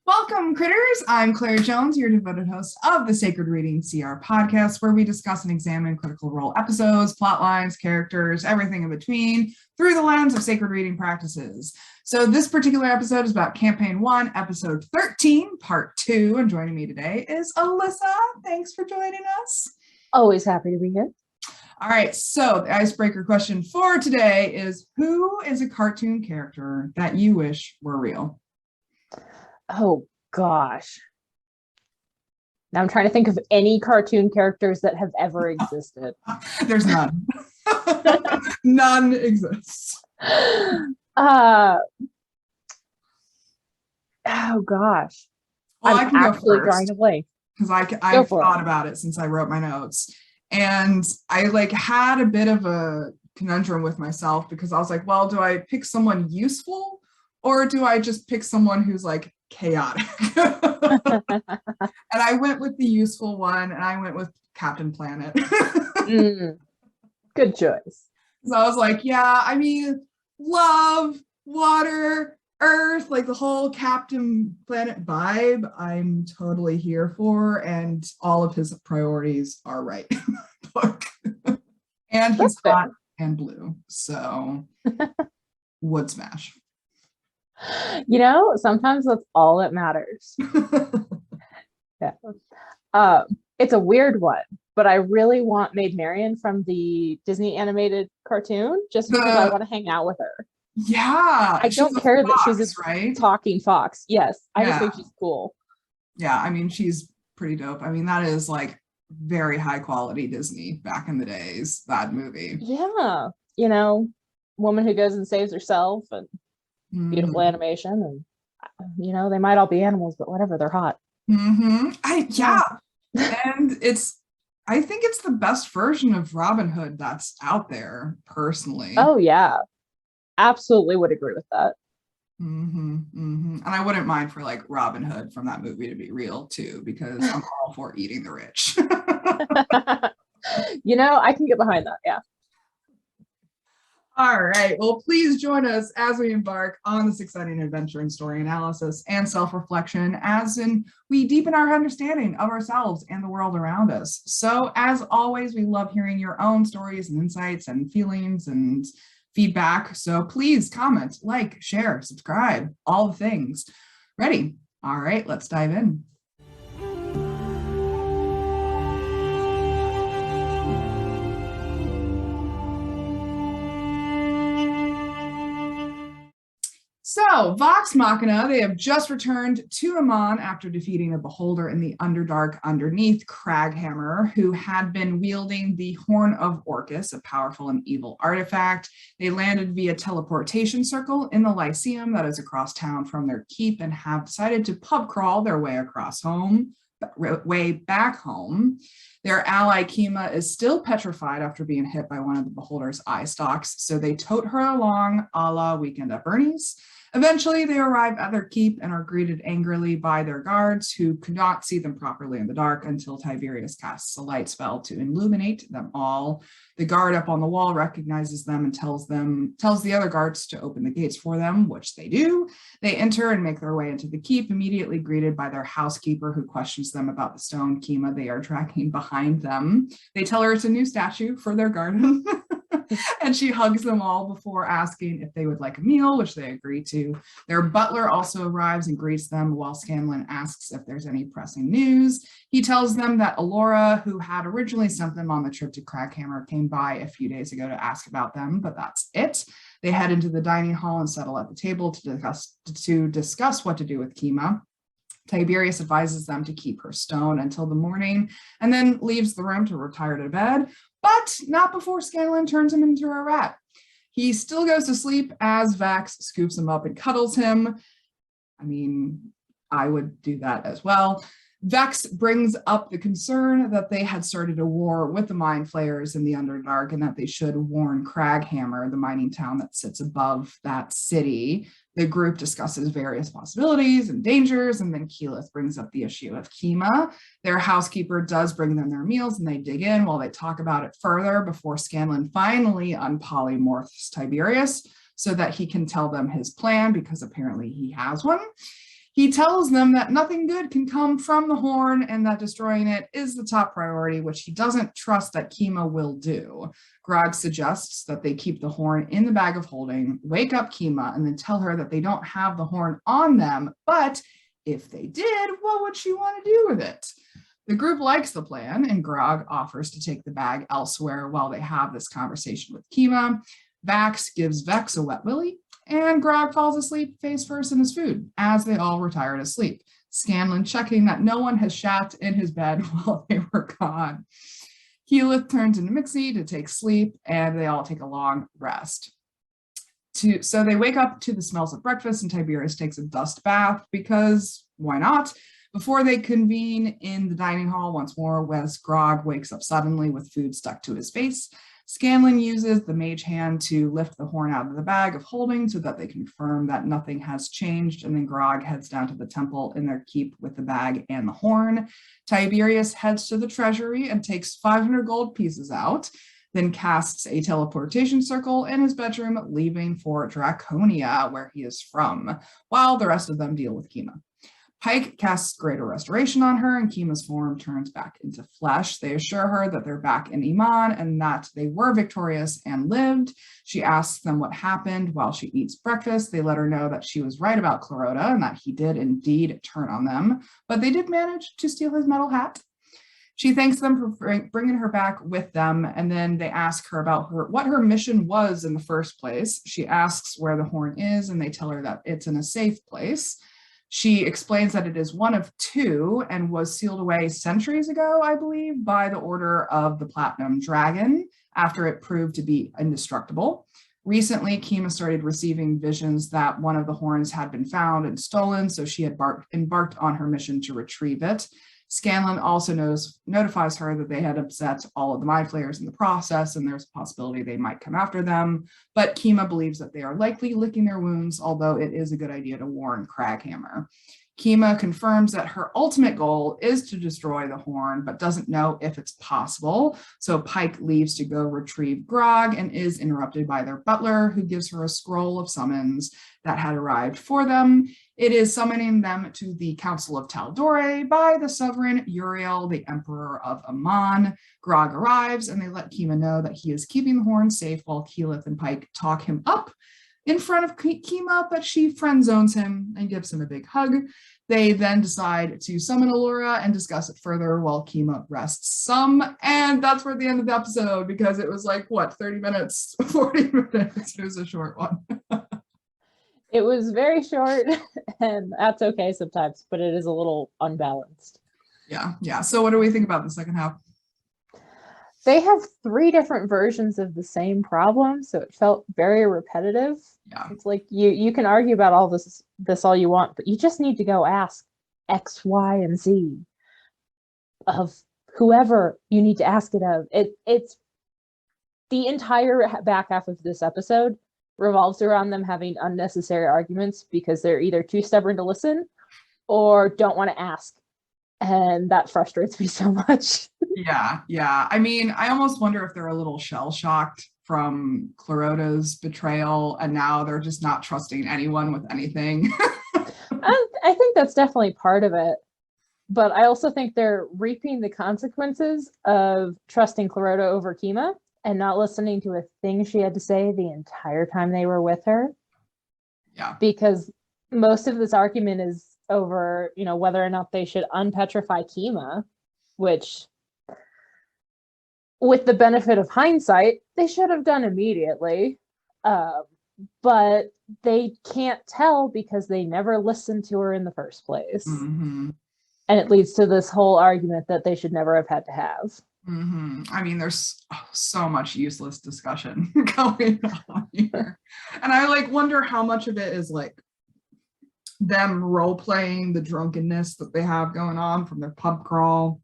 Welcome, critters. I'm Claire Jones, your devoted host of the Sacred Reading CR podcast, where we discuss and examine Critical Role episodes, plot lines, characters, everything in between through the lens of sacred reading practices. So this particular episode is about Campaign 1, Episode 13, Part 2, and joining me today is Alyssa. Thanks for joining us. Always happy to be here. All right, so the icebreaker question for today is, who is a cartoon character that you wish were real? Oh gosh. Now I'm trying to think of any cartoon characters that have ever existed. There's none. None exists. Oh gosh. Well, I'm actually drawing a blank. Because I've thought about it since I wrote my notes. And I had a bit of a conundrum with myself because I was like, well, do I pick someone useful or do I just pick someone who's chaotic? And I went with the useful one, and I went with Captain Planet. Good choice. So I was like, yeah, I mean, love, water, earth, the whole Captain Planet vibe, I'm totally here for, and all of his priorities are right in the book. And he's hot and blue, so would smash. Sometimes that's all that matters. Yeah. It's a weird one, but I really want Maid Marian from the Disney animated cartoon just because I want to hang out with her. Yeah. I don't care that she's a talking fox. Yes. I just think she's cool. Yeah. I mean, she's pretty dope. I mean, that is very high quality Disney back in the days, that movie. Yeah. Woman who goes and saves herself and beautiful animation, and they might all be animals, but whatever, they're hot. And I think it's the best version of Robin Hood that's out there, personally. Oh yeah, absolutely would agree with that. And I wouldn't mind for Robin Hood from that movie to be real too, because I'm all for eating the rich. I can get behind that. Yeah. All right. Well, please join us as we embark on this exciting adventure in story analysis and self-reflection we deepen our understanding of ourselves and the world around us. So as always, we love hearing your own stories and insights and feelings and feedback. So please comment, share, subscribe, all the things. Ready? All right, let's dive in. So, Vox Machina, they have just returned to Amon after defeating a beholder in the Underdark underneath Craghammer, who had been wielding the Horn of Orcus, a powerful and evil artifact. They landed via teleportation circle in the Lyceum that is across town from their keep and have decided to pub crawl their way back home. Their ally Kima is still petrified after being hit by one of the beholder's eye stalks, so they tote her along a la Weekend at Bernie's. Eventually, they arrive at their keep and are greeted angrily by their guards, who could not see them properly in the dark until Tiberius casts a light spell to illuminate them all. The guard up on the wall recognizes them and tells the other guards to open the gates for them, which they do. They enter and make their way into the keep, immediately greeted by their housekeeper, who questions them about the stone Kima they are dragging behind them. They tell her it's a new statue for their garden. And she hugs them all before asking if they would like a meal, which they agree to. Their butler also arrives and greets them while Scanlan asks if there's any pressing news. He tells them that Alora, who had originally sent them on the trip to Craghammer, came by a few days ago to ask about them, but that's it. They head into the dining hall and settle at the table to discuss what to do with Kima. Tiberius advises them to keep her stone until the morning and then leaves the room to retire to bed, but not before Scanlan turns him into a rat. He still goes to sleep as Vax scoops him up and cuddles him. I mean, I would do that as well. Vex brings up the concern that they had started a war with the Mind Flayers in the Underdark and that they should warn Craghammer, the mining town that sits above that city. The group discusses various possibilities and dangers, and then Keyleth brings up the issue of Kima. Their housekeeper does bring them their meals, and they dig in while they talk about it further before Scanlan finally unpolymorphs Tiberius so that he can tell them his plan, because apparently he has one. He tells them that nothing good can come from the horn and that destroying it is the top priority, which he doesn't trust that Kima will do. Grog suggests that they keep the horn in the bag of holding, wake up Kima, and then tell her that they don't have the horn on them, but if they did, what would she want to do with it? The group likes the plan, and Grog offers to take the bag elsewhere while they have this conversation with Kima. Vax gives Vex a wet willy, and Grog falls asleep face first in his food as they all retire to sleep. Scanlan checking that no one has shat in his bed while they were gone. Keyleth turns into Mixie to take sleep, and they all take a long rest. So they wake up to the smells of breakfast, and Tiberius takes a dust bath because why not? Before they convene in the dining hall once more, Wes Grog wakes up suddenly with food stuck to his face. Scanlan uses the mage hand to lift the horn out of the bag of holding so that they confirm that nothing has changed, and then Grog heads down to the temple in their keep with the bag and the horn. Tiberius heads to the treasury and takes 500 gold pieces out, then casts a teleportation circle in his bedroom, leaving for Draconia, where he is from, while the rest of them deal with Kima. Pike casts Greater Restoration on her, and Kima's form turns back into flesh. They assure her that they're back in Iman and that they were victorious and lived. She asks them what happened while she eats breakfast. They let her know that she was right about Clarota and that he did indeed turn on them, but they did manage to steal his metal hat. She thanks them for bringing her back with them, and then they ask her about what her mission was in the first place. She asks where the horn is, and they tell her that it's in a safe place. She explains that it is one of two and was sealed away centuries ago, I believe, by the order of the Platinum Dragon after it proved to be indestructible. Recently, Kima started receiving visions that one of the horns had been found and stolen, so she had embarked on her mission to retrieve it. Scanlan also notifies her that they had upset all of the Mind Flayers in the process, and there's a possibility they might come after them. But Kima believes that they are likely licking their wounds, although it is a good idea to warn Craghammer. Kima confirms that her ultimate goal is to destroy the horn, but doesn't know if it's possible. So Pike leaves to go retrieve Grog and is interrupted by their butler, who gives her a scroll of summons that had arrived for them. It is summoning them to the Council of Taldore by the sovereign Uriel, the Emperor of Amon. Grog arrives, and they let Kima know that he is keeping the horn safe while Keyleth and Pike talk him up in front of Kima, but she friend zones him and gives him a big hug. They then decide to summon Allura and discuss it further while Kima rests some. And that's where the end of the episode, because it was like, 30 minutes, 40 minutes. It was a short one. It was very short, and that's okay sometimes, but it is a little unbalanced. Yeah. So what do we think about the second half? They have 3 different versions of the same problem, so it felt very repetitive. Yeah. It's like you can argue about all this all you want, but you just need to go ask X, Y, and Z of whoever you need to ask it of. It's the entire back half of this episode revolves around them having unnecessary arguments because they're either too stubborn to listen or don't want to ask. And that frustrates me so much. Yeah. I mean, I almost wonder if they're a little shell-shocked from Clarota's betrayal, and now they're just not trusting anyone with anything. I think that's definitely part of it. But I also think they're reaping the consequences of trusting Clarota over Kima and not listening to a thing she had to say the entire time they were with her. Yeah. Because most of this argument is over, whether or not they should unpetrify Kima, which, with the benefit of hindsight, they should have done immediately. But they can't tell because they never listened to her in the first place. Mm-hmm. And it leads to this whole argument that they should never have had to have. Mm-hmm. I mean, there's so much useless discussion going on here. And I wonder how much of it is them role-playing the drunkenness that they have going on from their pub crawl.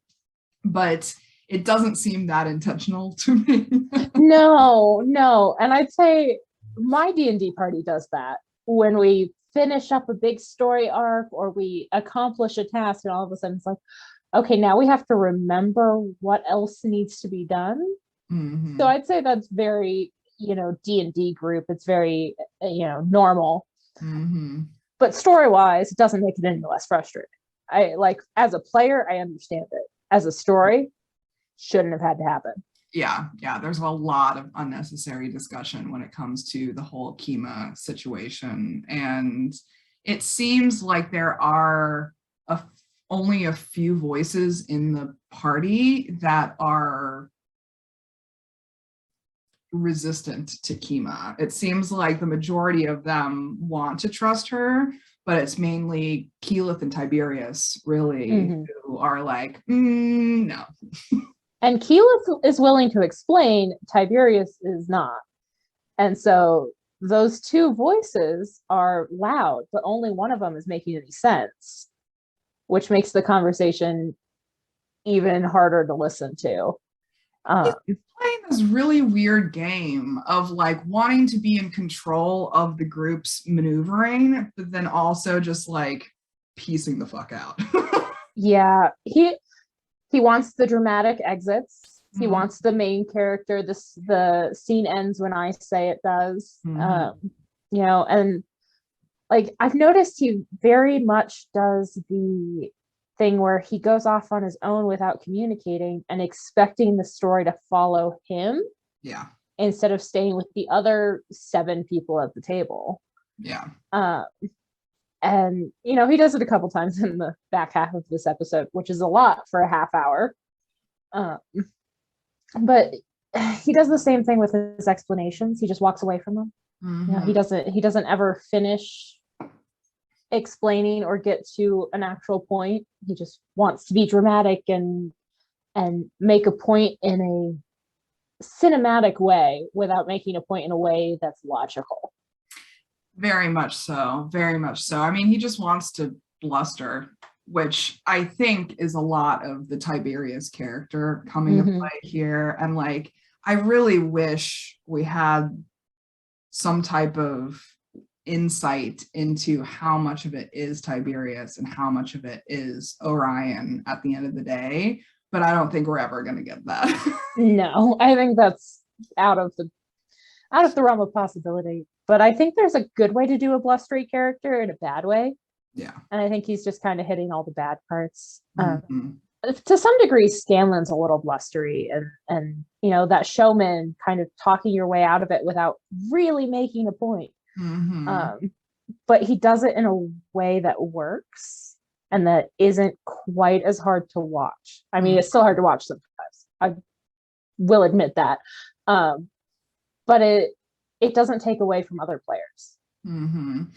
But it doesn't seem that intentional to me. No. And I'd say my D&D party does that. When we finish up a big story arc or we accomplish a task, and all of a sudden it's like, okay, now we have to remember what else needs to be done. Mm-hmm. So I'd say that's very, D&D group. It's very, normal. Mm-hmm. but story-wise, it doesn't make it any less frustrating. I like, as a player, I understand it. As a story, shouldn't have had to happen. Yeah, there's a lot of unnecessary discussion when it comes to the whole Kima situation. And it seems like there are only a few voices in the party that are resistant to Kima. It seems like the majority of them want to trust her, but it's mainly Keyleth and Tiberius, really, who are like, no. And Keyleth is willing to explain, Tiberius is not. And so those two voices are loud, but only one of them is making any sense, which makes the conversation even harder to listen to. He's playing this really weird game of like wanting to be in control of the group's maneuvering, but then also just like piecing the fuck out. Yeah, he wants the dramatic exits. He wants the main character. The scene ends when I say it does. You know, and like I've noticed he very much does the thing where he goes off on his own without communicating and expecting the story to follow him. Yeah. Instead of staying with the other 7 people at the table. Yeah. And you know, he does it a couple times in the back half of this episode, which is a lot for a half hour. But he does the same thing with his explanations. He just walks away from them. You know, he doesn't ever finish explaining or get to an actual point. He just wants to be dramatic and make a point in a cinematic way without making a point in a way that's logical. Very much so. Very much so. I mean, he just wants to bluster, which I think is a lot of the Tiberius character coming to play here. And like, I really wish we had some type of insight into how much of it is Tiberius and how much of it is Orion at the end of the day. But I don't think we're ever going to get that. No, I think that's out of the realm of possibility. But I think there's a good way to do a blustery character and a bad way. Yeah. And I think he's just kind of hitting all the bad parts. To some degree, Scanlan's a little blustery and you know, that showman kind of talking your way out of it without really making a point. But he does it in a way that works and that isn't quite as hard to watch. I mean, it's still hard to watch sometimes. I will admit that. But it doesn't take away from other players. And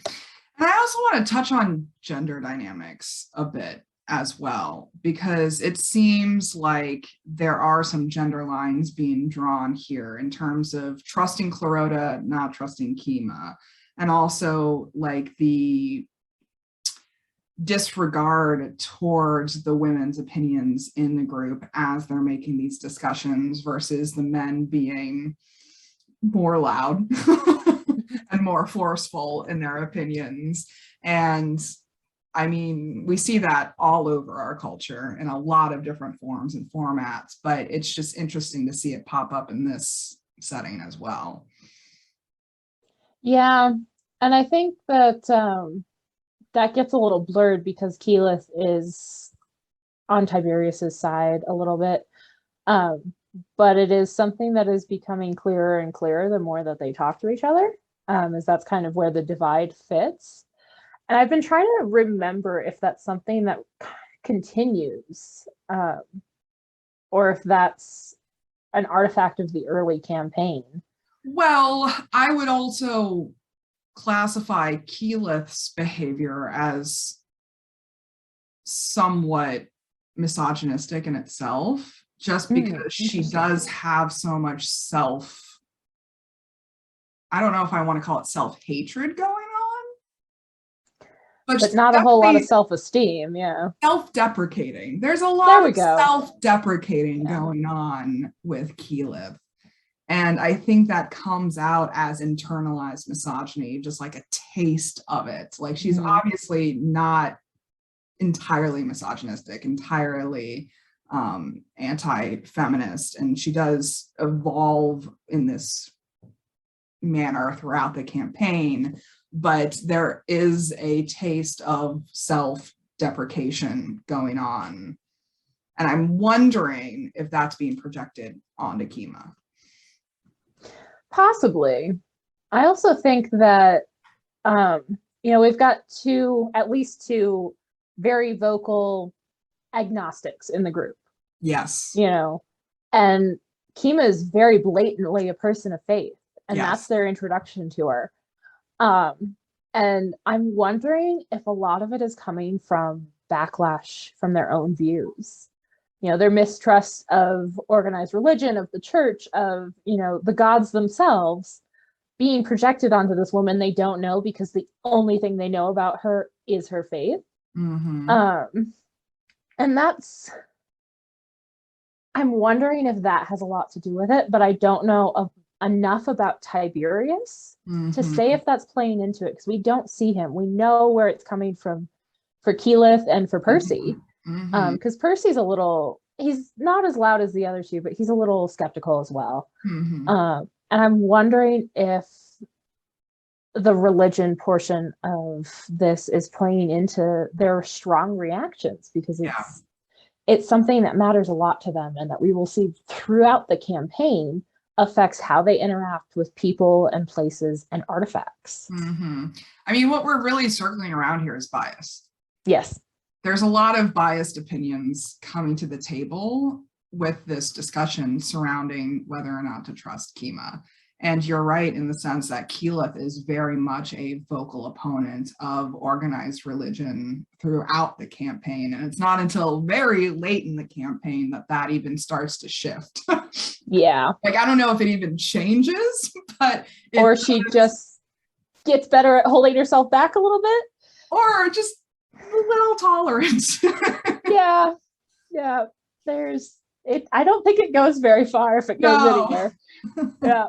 I also want to touch on gender dynamics a bit as well, because it seems like there are some gender lines being drawn here in terms of trusting Clarota, not trusting Kima, and also like the disregard towards the women's opinions in the group as they're making these discussions versus the men being more loud and more forceful in their opinions. And I mean, we see that all over our culture in a lot of different forms and formats, but it's just interesting to see it pop up in this setting as well. Yeah, and I think that that gets a little blurred because Keyleth is on Tiberius's side a little bit. But it is something that is becoming clearer and clearer the more that they talk to each other, as that's kind of where the divide fits. And I've been trying to remember if that's something that continues, or if that's an artifact of the early campaign. Well, I would also classify Keyleth's behavior as somewhat misogynistic in itself, just because she does have so much I don't know if I want to call it self-hatred going on, but not a whole lot of self-esteem. Yeah, self-deprecating. There's a lot of self-deprecating going on with Keyleth. And I think that comes out as internalized misogyny, just like a taste of it. Like she's obviously not entirely misogynistic, entirely anti-feminist, and she does evolve in this manner throughout the campaign. but there is a taste of self-deprecation going on. And I'm wondering if that's being projected onto Kima. Possibly. I also think that, we've got at least two very vocal agnostics in the group. Yes. And Kima is very blatantly a person of faith, and Yes. that's their introduction to her. And I'm wondering if a lot of it is coming from backlash from their own views. Their mistrust of organized religion, of the church, of, the gods themselves being projected onto this woman they don't know because the only thing they know about her is her faith. Mm-hmm. And I'm wondering if that has a lot to do with it, but I don't know enough about Tiberius to say if that's playing into it, because we don't see him. We know where it's coming from for Keyleth and for Percy. Because Percy's he's not as loud as the other two, but he's a little skeptical as well. And I'm wondering if the religion portion of this is playing into their strong reactions, because it's something that matters a lot to them, and that we will see throughout the campaign affects how they interact with people and places and artifacts. I mean, what we're really circling around here is bias. Yes. There's a lot of biased opinions coming to the table with this discussion surrounding whether or not to trust Kima. And you're right in the sense that Keyleth is very much a vocal opponent of organized religion throughout the campaign. And it's not until very late in the campaign that even starts to shift. Yeah. Like, I don't know if it even changes, but or she just gets better at holding herself back a little bit. Or just a little tolerant. Yeah. I don't think it goes very far if it goes anywhere. Yeah.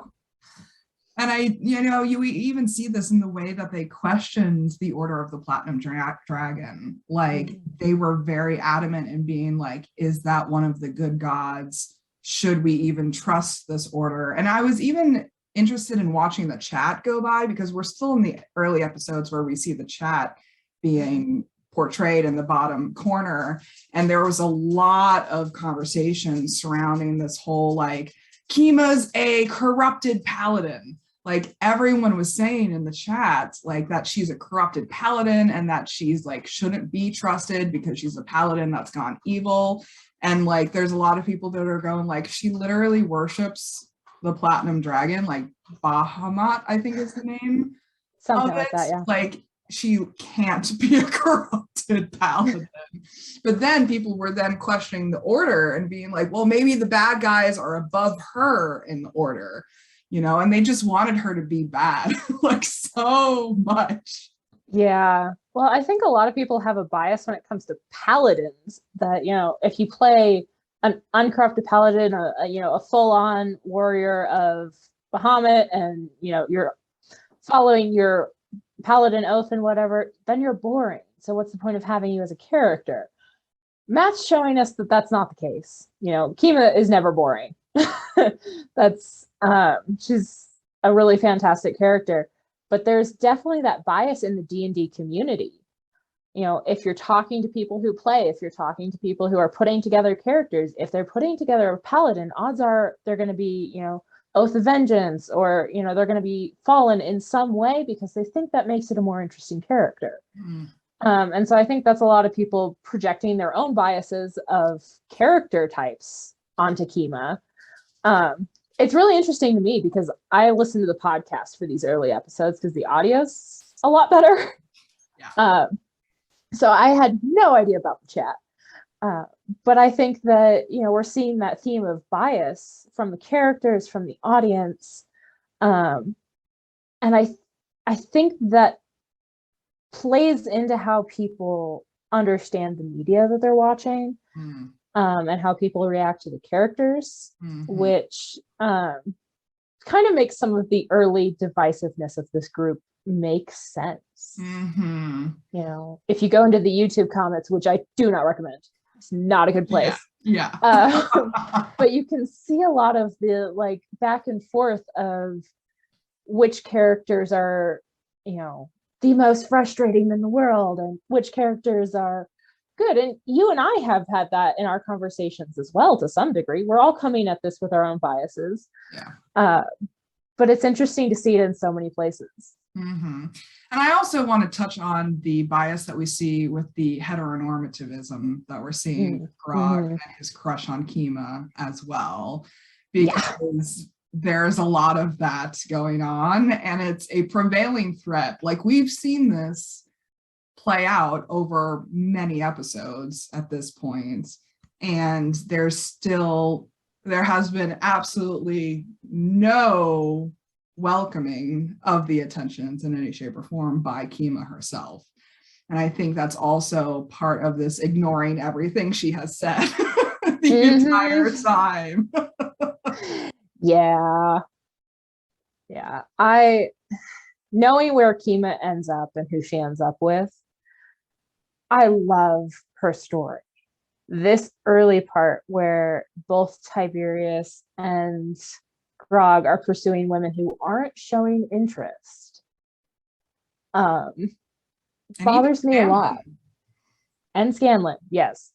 And you even see this in the way that they questioned the Order of the Platinum Dragon. Like, they were very adamant in being like, is that one of the good gods? Should we even trust this order? And I was even interested in watching the chat go by, because we're still in the early episodes where we see the chat being portrayed in the bottom corner. And there was a lot of conversation surrounding this whole, like, Kima's a corrupted paladin. Like, everyone was saying in the chat, like, that she's a corrupted paladin and that she's like shouldn't be trusted because she's a paladin that's gone evil. And like, there's a lot of people that are going like, she literally worships the Platinum Dragon, like Bahamut, I think is the name. Something like that, yeah. Like, she can't be a corrupted paladin. But then people were then questioning the order and being like, well, maybe the bad guys are above her in the order, and they just wanted her to be bad, like, so much. Yeah. Well, I think a lot of people have a bias when it comes to paladins, that, if you play an uncorrupted paladin, a full-on warrior of Bahamut, and, you're following your paladin oath and whatever, then you're boring. So what's the point of having you as a character? Matt's showing us that that's not the case. Kima is never boring. She's a really fantastic character, but there's definitely that bias in the D&D community. If you're talking to people who play, if you're talking to people who are putting together characters, if they're putting together a paladin, odds are they're going to be, Oath of Vengeance, or, they're going to be fallen in some way because they think that makes it a more interesting character. And so I think that's a lot of people projecting their own biases of character types onto Kima. It's really interesting to me because I listened to the podcast for these early episodes because the audio's a lot better. Yeah. So I had no idea about the chat. But I think that, we're seeing that theme of bias from the characters, from the audience. And I think that plays into how people understand the media that they're watching, and how people react to the characters, which kind of makes some of the early divisiveness of this group make sense. If you go into the YouTube comments, which I do not recommend, it's not a good place. Yeah. But you can see a lot of the like back and forth of which characters are, the most frustrating in the world and which characters are good. And you and I have had that in our conversations as well, to some degree. We're all coming at this with our own biases. But it's interesting to see it in so many places. Mm-hmm. And I also want to touch on the bias that we see with the heteronormativism that we're seeing with Grog and his crush on Kima as well, because there's a lot of that going on, and it's a prevailing threat. Like, we've seen this play out over many episodes at this point, and there has been absolutely no welcoming of the attentions in any shape or form by Kima herself. And I think that's also part of this ignoring everything she has said the entire time. Yeah. Knowing where Kima ends up and who she ends up with, I love her story. This early part where both Tiberius and Grog are pursuing women who aren't showing interest bothers me a lot. And Scanlan, yes.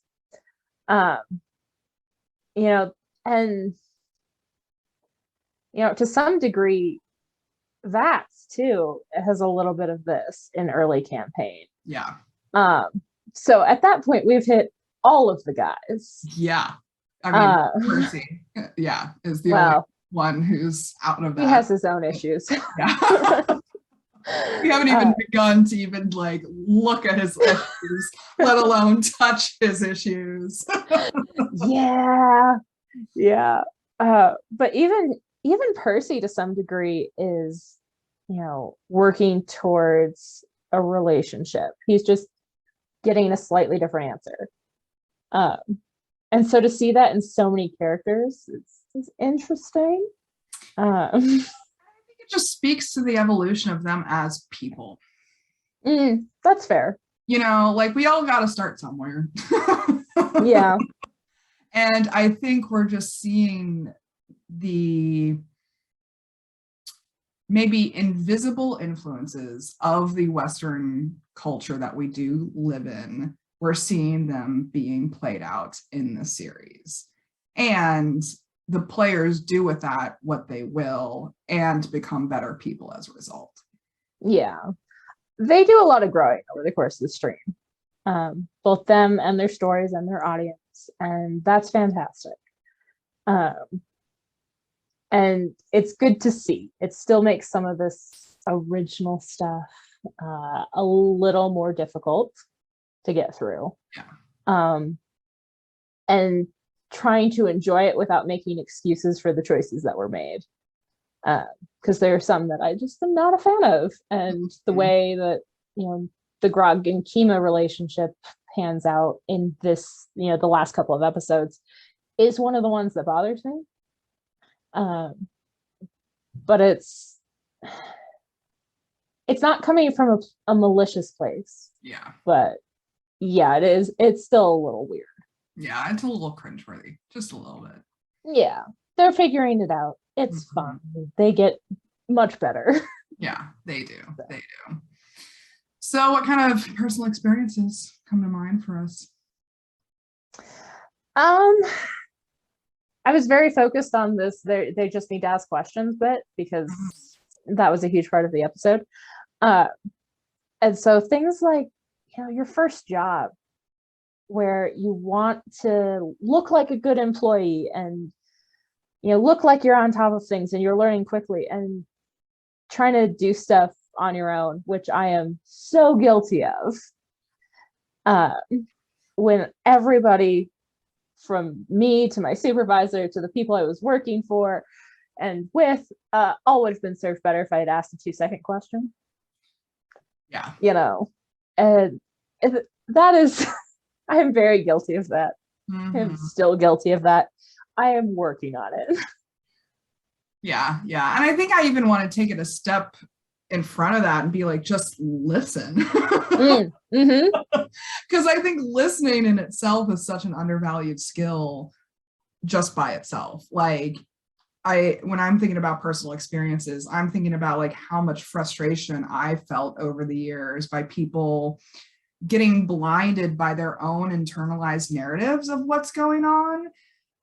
To some degree, Vats too has a little bit of this in early campaign. Yeah. So at that point, we've hit all of the guys. Yeah. I mean, Percy, is the only one who's out of that. He has his own issues. Yeah. We haven't even begun to even like look at his issues, let alone touch his issues. Yeah. But even Percy to some degree is, working towards a relationship. He's just getting a slightly different answer. And so to see that in so many characters, it's interesting. I think it just speaks to the evolution of them as people. That's fair. Like, we all got to start somewhere. Yeah. And I think we're just seeing the maybe invisible influences of the Western culture that we do live in. We're seeing them being played out in the series. And the players do with that what they will and become better people as a result. Yeah. They do a lot of growing over the course of the stream. Both them and their stories and their audience. And that's fantastic. And it's good to see. It still makes some of this original stuff a little more difficult to get through. Yeah. And trying to enjoy it without making excuses for the choices that were made. Because there are some that I just am not a fan of. And the way that, the Grog and Kima relationship pans out in this, the last couple of episodes is one of the ones that bothers me. But it's not coming from a malicious place. Yeah. But yeah, it is. It's still a little weird. Yeah, it's a little cringeworthy, just a little bit. Yeah, they're figuring it out. It's fun. They get much better. Yeah, they do. They do. So what kind of personal experiences come to mind for us? I was very focused on this. They just need to ask questions bit because that was a huge part of the episode. And so things like, your first job where you want to look like a good employee and, look like you're on top of things and you're learning quickly and trying to do stuff on your own, which I am so guilty of. When everybody from me to my supervisor to the people I was working for and with all would have been served better if I had asked a 2-second question. Yeah. And that is, I am very guilty of that. I'm still guilty of that. I am working on it. Yeah. And I think I even want to take it a step in front of that and be like, just listen. Because I think listening in itself is such an undervalued skill just by itself. Like, when I'm thinking about personal experiences, I'm thinking about like how much frustration I felt over the years by people getting blinded by their own internalized narratives of what's going on.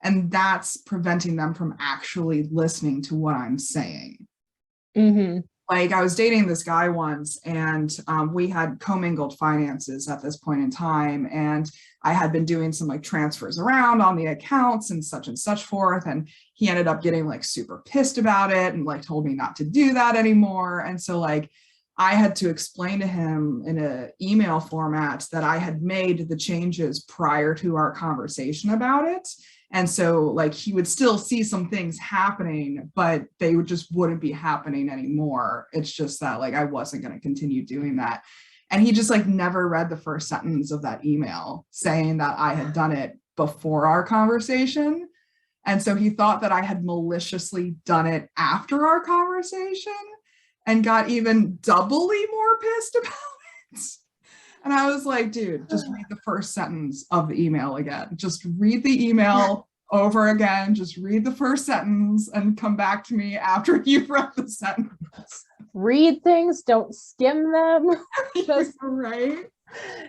And that's preventing them from actually listening to what I'm saying. Mm-hmm. Like I was dating this guy once, and we had commingled finances at this point in time. And I had been doing some like transfers around on the accounts and such forth. And he ended up getting like super pissed about it and like told me not to do that anymore. And so like I had to explain to him in an email format that I had made the changes prior to our conversation about it. And so like he would still see some things happening, but they wouldn't be happening anymore. It's just that like I wasn't going to continue doing that. And he just like never read the first sentence of that email saying that I had done it before our conversation. And so he thought that I had maliciously done it after our conversation and got even doubly more pissed about it. And I was like, dude, just read the first sentence of the email again. Just read the email over again. Just read the first sentence and come back to me after you've read the sentence. Read things, don't skim them. Just, right?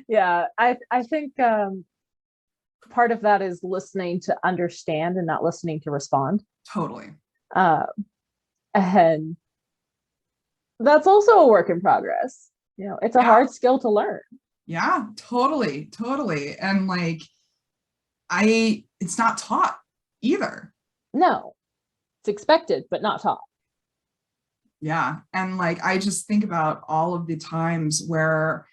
Yeah, I think part of that is listening to understand and not listening to respond. Totally. And that's also a work in progress. You know, it's a hard skill to learn. Yeah, totally. And like, it's not taught either. No, it's expected, but not taught. Yeah. And like, I just think about all of the times where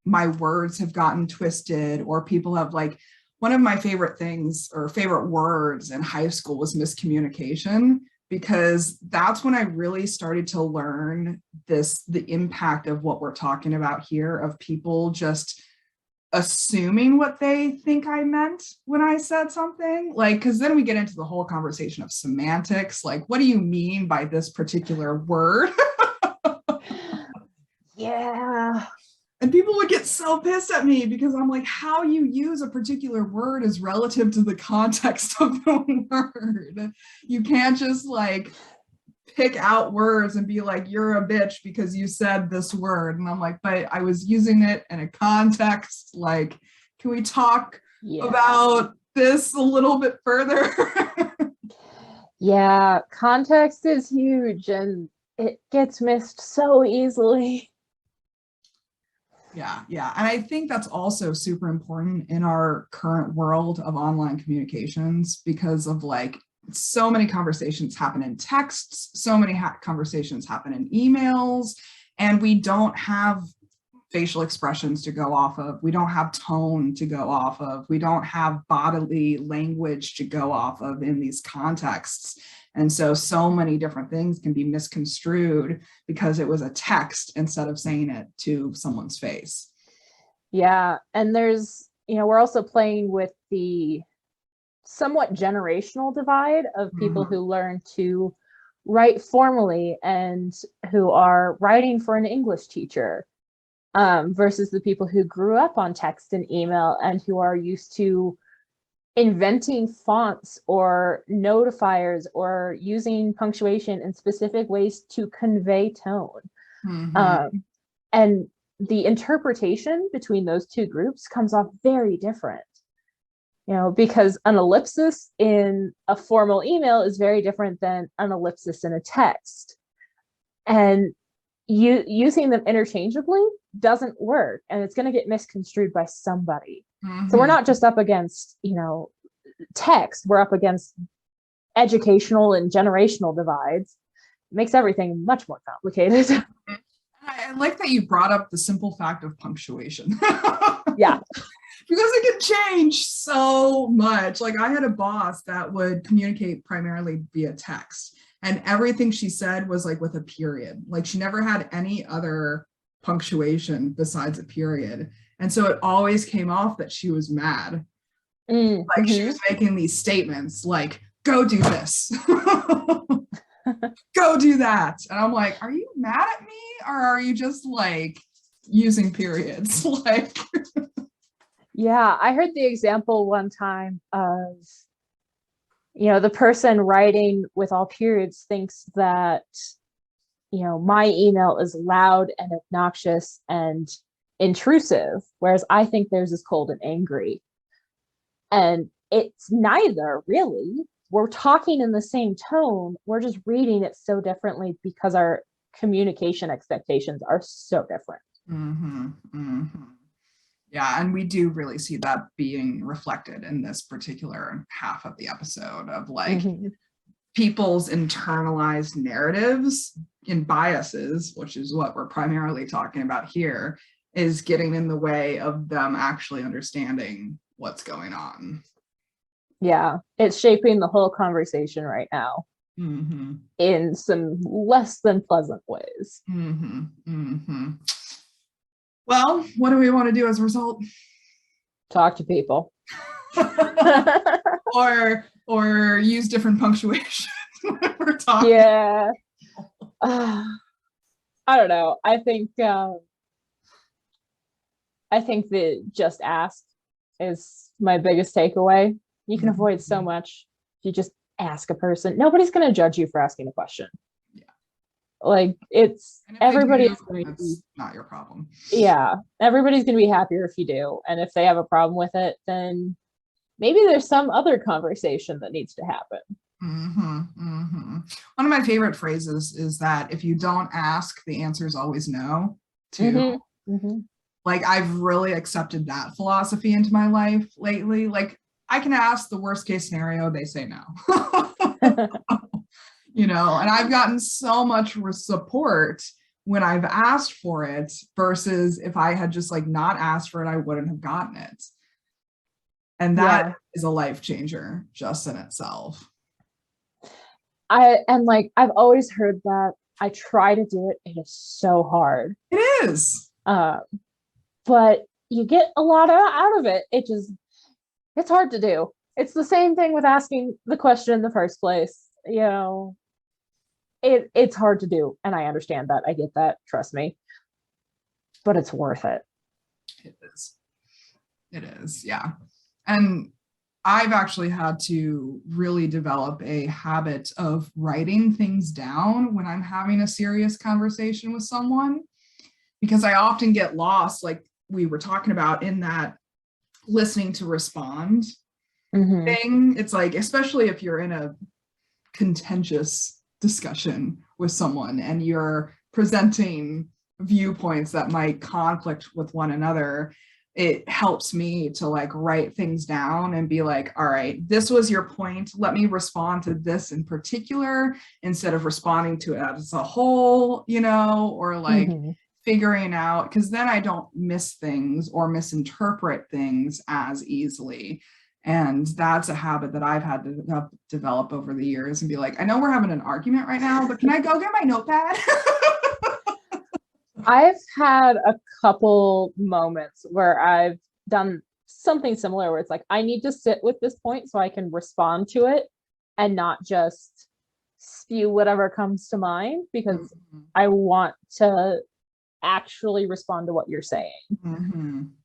my words have gotten twisted, or people have like, one of my favorite things or favorite words in high school was miscommunication, because that's when I really started to learn the impact of what we're talking about here, of people just assuming what they think I meant when I said something. Like, because then we get into the whole conversation of semantics. Like, what do you mean by this particular word? Yeah. And people would get so pissed at me because I'm like, how you use a particular word is relative to the context of the word. You can't just like pick out words and be like, you're a bitch because you said this word. And I'm like, but I was using it in a context. Like, can we talk about this a little bit further? Yeah, context is huge and it gets missed so easily. Yeah. And I think that's also super important in our current world of online communications, because of like, so many conversations happen in texts, so many conversations happen in emails, and we don't have facial expressions to go off of. We don't have tone to go off of. We don't have bodily language to go off of in these contexts. And so many different things can be misconstrued because it was a text instead of saying it to someone's face. Yeah. And there's, we're also playing with the somewhat generational divide of people who learn to write formally and who are writing for an English teacher, versus the people who grew up on text and email and who are used to inventing fonts or notifiers or using punctuation in specific ways to convey tone. And the interpretation between those two groups comes off very different, because an ellipsis in a formal email is very different than an ellipsis in a text. And using them interchangeably doesn't work, and it's going to get misconstrued by somebody. So we're not just up against, text, we're up against educational and generational divides. It makes everything much more complicated. I like that you brought up the simple fact of punctuation. Yeah. Because it can change so much. Like, I had a boss that would communicate primarily via text, and everything she said was like with a period. Like, she never had any other punctuation besides a period. And so it always came off that she was mad. Like, she was making these statements like, go do this. Go do that. And I'm like, are you mad at me, or are you just like using periods? Like, yeah, I heard the example one time of The person writing with all periods thinks that, my email is loud and obnoxious and intrusive, whereas I think theirs is cold and angry. And it's neither, really. We're talking in the same tone. We're just reading it so differently because our communication expectations are so different. Mm-hmm, mm-hmm. Yeah, and we do really see that being reflected in this particular half of the episode of like people's internalized narratives and biases, which is what we're primarily talking about here, is getting in the way of them actually understanding what's going on. Yeah, it's shaping the whole conversation right now in some less than pleasant ways. Well, what do we want to do as a result? Talk to people. or use different punctuation when we're talking. Yeah. I don't know. I think that just ask is my biggest takeaway. You can avoid so much if you just ask a person. Nobody's going to judge you for asking a question. Yeah. Like, it's everybody's going to be, not your problem. Yeah. Everybody's going to be happier if you do. And if they have a problem with it, then maybe there's some other conversation that needs to happen. One of my favorite phrases is that if you don't ask, the answer is always no, too. Like, I've really accepted that philosophy into my life lately. Like, I can ask the worst case scenario, they say no. And I've gotten so much support when I've asked for it versus if I had just like not asked for it, I wouldn't have gotten it. And that is a life changer just in itself. I've always heard that. I try to do it. It is so hard. It is. But you get a lot out of it. It's hard to do. It's the same thing with asking the question in the first place. It's hard to do. And I understand that. I get that. Trust me. But it's worth it. It is. It is. Yeah. And I've actually had to really develop a habit of writing things down when I'm having a serious conversation with someone, because I often get lost, like we were talking about, in that listening to respond thing. It's like, especially if you're in a contentious discussion with someone and you're presenting viewpoints that might conflict with one another, it helps me to like write things down and be like, all right, this was your point. Let me respond to this in particular instead of responding to it as a whole, or like figuring out, because then I don't miss things or misinterpret things as easily. And that's a habit that I've had to develop over the years and be like, I know we're having an argument right now, but can I go get my notepad? I've had a couple moments where I've done something similar where it's like, I need to sit with this point so I can respond to it and not just spew whatever comes to mind, because I want to actually respond to what you're saying.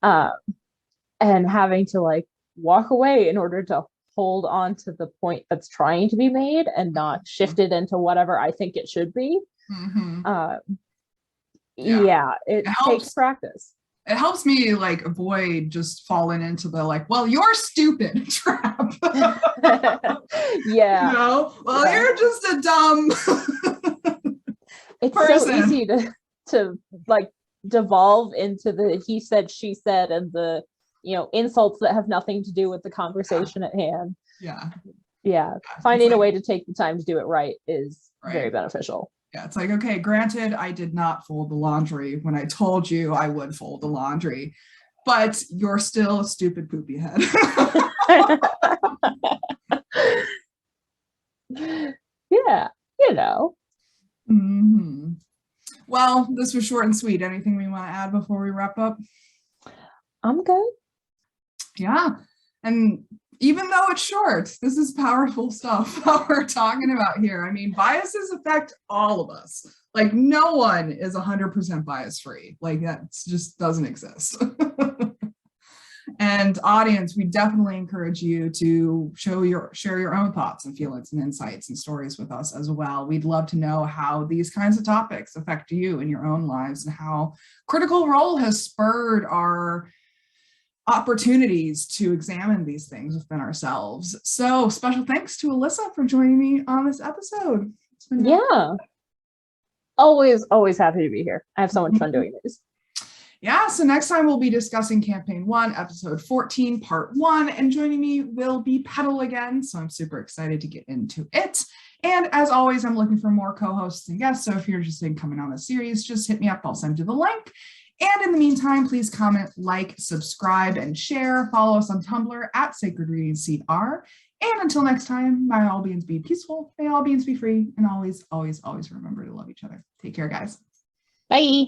And having to like walk away in order to hold on to the point that's trying to be made and not shift it into whatever I think it should be. It takes practice. It helps me like avoid just falling into the like, well, you're stupid trap. You're just a dumb it's person. So easy to like devolve into the he said, she said, and the insults that have nothing to do with the conversation at hand. Finding a way to take the time to do it right is very beneficial. Yeah, it's like, okay, granted, I did not fold the laundry when I told you I would fold the laundry, but you're still a stupid poopy head. Well, this was short and sweet. Anything we want to add before we wrap up? I'm good. Yeah. And even though it's short, this is powerful stuff that we're talking about here. I mean, biases affect all of us. Like, no one is 100% bias free. Like, that just doesn't exist. And audience, we definitely encourage you to share your own thoughts and feelings and insights and stories with us as well. We'd love to know how these kinds of topics affect you in your own lives and how Critical Role has spurred our opportunities to examine these things within ourselves. So special thanks to Alyssa for joining me on this episode. It's been always happy to be here. I have so much fun doing this. Yeah, so next time we'll be discussing Campaign 1, Episode 14, Part 1, and joining me will be Petal again, so I'm super excited to get into it. And as always, I'm looking for more co-hosts and guests, so if you're interested in coming on the series, just hit me up, I'll send you the link. And in the meantime, please comment, like, subscribe, and share. Follow us on Tumblr at Sacred Readings CR. And until next time, may all beings be peaceful, may all beings be free, and always, always, always remember to love each other. Take care, guys. Bye.